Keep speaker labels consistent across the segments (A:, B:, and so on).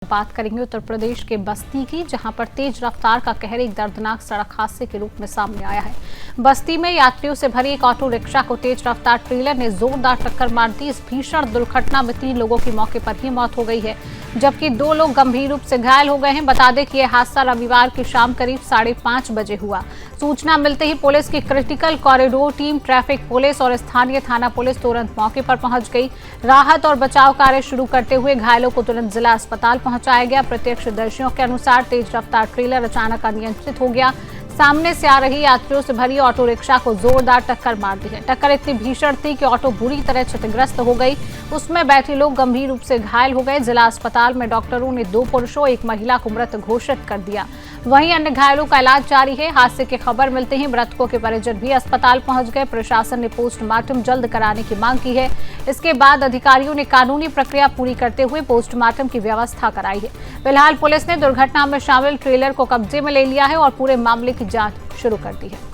A: बात करेंगे उत्तर प्रदेश के बस्ती की, जहां पर तेज रफ्तार का कहर एक दर्दनाक सड़क हादसे के रूप में सामने आया है। बस्ती में यात्रियों से भरी एक ऑटो रिक्शा को तेज रफ्तार ट्रेलर ने जोरदार टक्कर मार दी। इस भीषण दुर्घटना में 3 लोगों की मौके पर ही मौत हो गई है, जबकि 2 लोग गंभीर रूप से घायल हो गए हैं। बता दें कि यह हादसा रविवार की शाम करीब 5:30 बजे हुआ। सूचना मिलते ही पुलिस की critical corridor team, traffic police और स्थानीय थाना पुलिस तुरंत मौके पर पहुंच गई। राहत और बचाव कार्य शुरू करते हुए घायलों को तुरंत जिला अस्पताल पहुंचाया गया। प्रत्यक्षदर्शियों के अनुसार तेज रफ्तार ट्रेलर अचानक अनियंत्रित हो गया। सामने से आ रही यात्रियों से भरी ऑटो रिक्शा को जोरदार टक्कर मार दी है। टक्कर इतनी भीषण थी कि ऑटो बुरी तरह क्षतिग्रस्त हो गई। उसमें बैठे लोग गंभीर रूप से घायल हो गए। जिला अस्पताल में डॉक्टरों ने 2 पुरुषों, 1 महिला को मृत घोषित कर दिया। वहीं अन्य घायलों का इलाज जारी है। हादसे की खबर मिलते ही मृतकों के परिजन भी अस्पताल पहुंच गए। प्रशासन ने पोस्टमार्टम जल्द कराने की मांग की है। इसके बाद अधिकारियों ने कानूनी प्रक्रिया पूरी करते हुए पोस्टमार्टम की व्यवस्था कराई है। फिलहाल पुलिस ने दुर्घटना में शामिल ट्रेलर को कब्जे में ले लिया है और पूरे मामले की जांच शुरू कर दी है।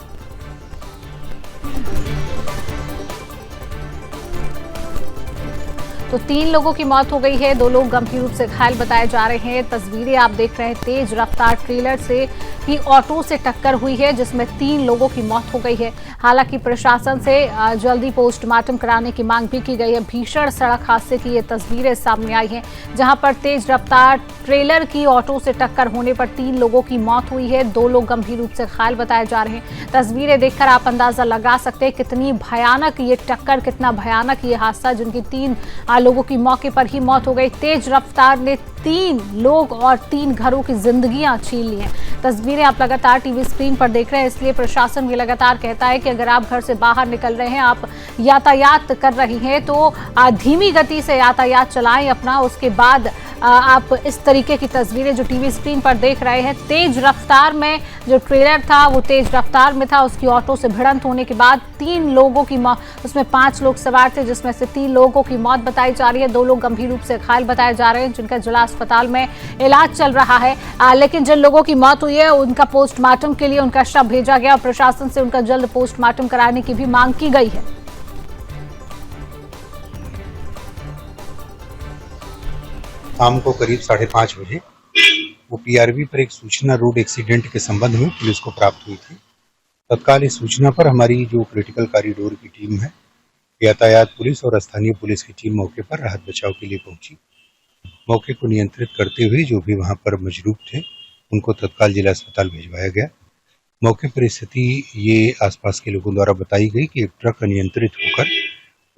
A: तो 3 लोगों की मौत हो गई है, 2 लोग गंभीर रूप से घायल बताए जा रहे हैं। तस्वीरें आप देख रहे हैं, तेज रफ्तार ट्रेलर से ही ऑटो से टक्कर हुई है, जिसमें 3 लोगों की मौत हो गई है। हालांकि प्रशासन से जल्दी पोस्टमार्टम कराने की मांग भी की गई है। भीषण सड़क हादसे की ये तस्वीरें सामने आई हैं, जहां पर तेज रफ्तार ट्रेलर की ऑटो से टक्कर होने पर 3 लोगों की मौत हुई है, 2 लोग गंभीर रूप से घायल बताए जा रहे हैं। तस्वीरें देखकर आप अंदाजा लगा सकते हैं कितनी भयानक ये टक्कर, कितना भयानक ये हादसा, जिनकी 3 लोगों की मौके पर ही मौत हो गई। तेज रफ्तार ने 3 लोग और 3 घरों की जिंदगियां छीन ली हैं। तस्वीरें आप लगातार टीवी स्क्रीन पर देख रहे हैं, इसलिए प्रशासन भी लगातार कहता है कि अगर आप घर से बाहर निकल रहे हैं, आप यातायात कर रही हैं, तो धीमी गति से यातायात चलाएं अपना। उसके बाद आप इस तरीके की तस्वीरें जो टीवी स्क्रीन पर देख रहे हैं, तेज रफ्तार में जो ट्रेलर था वो तेज रफ्तार में था, उसकी ऑटो से भिड़ंत होने के बाद 3 लोगों की मौत, उसमें 5 लोग सवार थे, जिसमें से 3 लोगों की मौत बताई जा रही है। 2 लोग गंभीर रूप से घायल बताए जा रहे हैं, जिनका जिला अस्पताल में इलाज चल रहा है। लेकिन जिन लोगों की मौत हुई है उनका पोस्टमार्टम के लिए उनका शव भेजा गया और प्रशासन से उनका जल्द पोस्टमार्टम कराने की भी मांग की गई है।
B: शाम को करीब 5:30 बजे वो पीआरबी पर एक सूचना रोड एक्सीडेंट के संबंध में पुलिस को प्राप्त हुई थी। तत्काल इस सूचना पर हमारी जो क्रिटिकल कॉरिडोर की टीम है, यातायात पुलिस और स्थानीय पुलिस की टीम मौके पर राहत बचाव के लिए पहुंची। मौके को नियंत्रित करते हुए जो भी वहां पर मजरूब थे उनको तत्काल जिला अस्पताल भिजवाया गया। मौके पर स्थिति ये आसपास के लोगों द्वारा बताई गई कि एक ट्रक अनियंत्रित होकर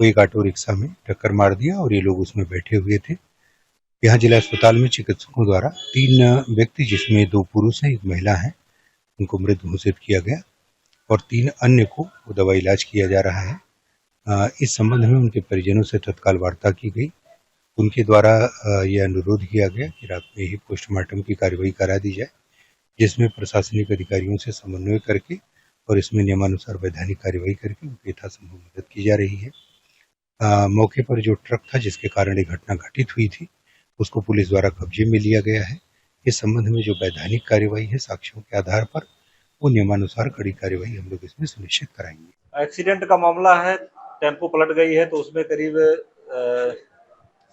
B: वो एक ऑटो रिक्शा में टक्कर मार दिया और ये लोग उसमें बैठे हुए थे। यहाँ जिला अस्पताल में चिकित्सकों द्वारा 3 व्यक्ति, जिसमें 2 पुरुष हैं, 1 महिला है, उनको मृत घोषित किया गया और 3 अन्य को दवा इलाज किया जा रहा है। इस संबंध में उनके परिजनों से तत्काल वार्ता की गई। उनके द्वारा यह अनुरोध किया गया कि रात में ही पोस्टमार्टम की कार्रवाई करा दी जाए, जिसमें प्रशासनिक अधिकारियों से समन्वय करके और इसमें नियमानुसार वैधानिक कार्रवाई करके उनकी यथासंभव मदद की जा रही है। मौके पर जो ट्रक था जिसके कारण ये घटना घटित हुई थी, उसको पुलिस द्वारा कब्जे में लिया गया है। इस संबंध में जो वैधानिक कार्रवाई है साक्ष्यों के आधार पर, वो नियमानुसार कड़ी कार्रवाई हम लोग इसमें सुनिश्चित कराएंगे।
C: एक्सीडेंट का मामला है, टेम्पो पलट गई है, तो उसमें करीब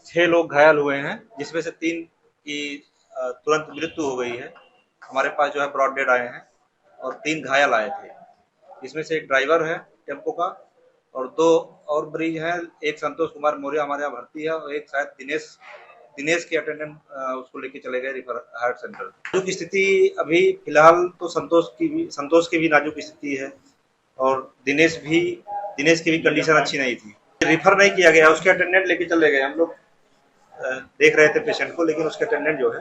C: 6 लोग घायल हुए हैं, जिसमें से 3 की तुरंत मृत्यु हो गई है। हमारे पास जो है ब्रॉड डेड आए हैं और 3 घायल आए थे। इसमें से एक ड्राइवर है टेम्पो का और 2 और मरीज हैं। एक संतोष कुमार मौर्य हमारे यहाँ भर्ती है और एक शायद दिनेश की अटेंडेंट उसको लेके चले गए रिफर हार्ट सेंटर। नाजुक स्थिति अभी फिलहाल तो संतोष की भी नाजुक स्थिति है और दिनेश की भी कंडीशन अच्छी नहीं थी। रिफर नहीं किया गया, उसके अटेंडेंट लेके चले गए। हम लोग देख रहे थे पेशेंट को, लेकिन उसके अटेंडेंट जो है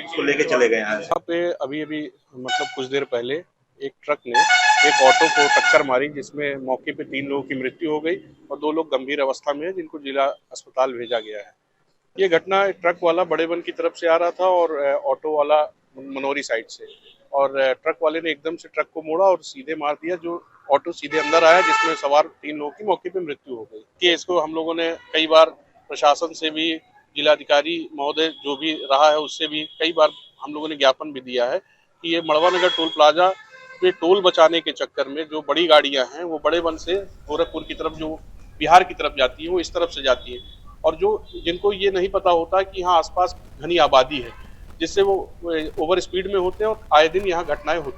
C: उसको लेके चले गए।
D: यहाँ पे अभी मतलब कुछ देर पहले एक ट्रक ने एक ऑटो को टक्कर मारी, जिसमें मौके पे 3 लोगों की मृत्यु हो गई और 2 लोग गंभीर अवस्था में हैं, जिनको जिला अस्पताल भेजा गया है। ये घटना ट्रक वाला बड़ेबन की तरफ से आ रहा था और ऑटो वाला मनोरी साइड से, और ट्रक वाले ने एकदम से ट्रक को मोड़ा और सीधे मार दिया, जो ऑटो सीधे अंदर आया, जिसमें सवार 3 लोगों की मौके पे मृत्यु हो गई। कि इसको हम लोगों ने कई बार प्रशासन से भी, जिलाधिकारी महोदय जो भी रहा है उससे भी कई बार हम लोगों ने ज्ञापन भी दिया है कि ये मड़वा नगर टोल प्लाजा पे टोल बचाने के चक्कर में जो बड़ी गाड़ियां हैं वो बड़ेबन से गोरखपुर की तरफ, जो बिहार की तरफ जाती है, वो इस तरफ से जाती है। और जो जिनको ये नहीं पता होता कि यहाँ आसपास घनी आबादी है, जिससे वो ओवर स्पीड में होते हैं और आए दिन यहाँ घटनाएं होती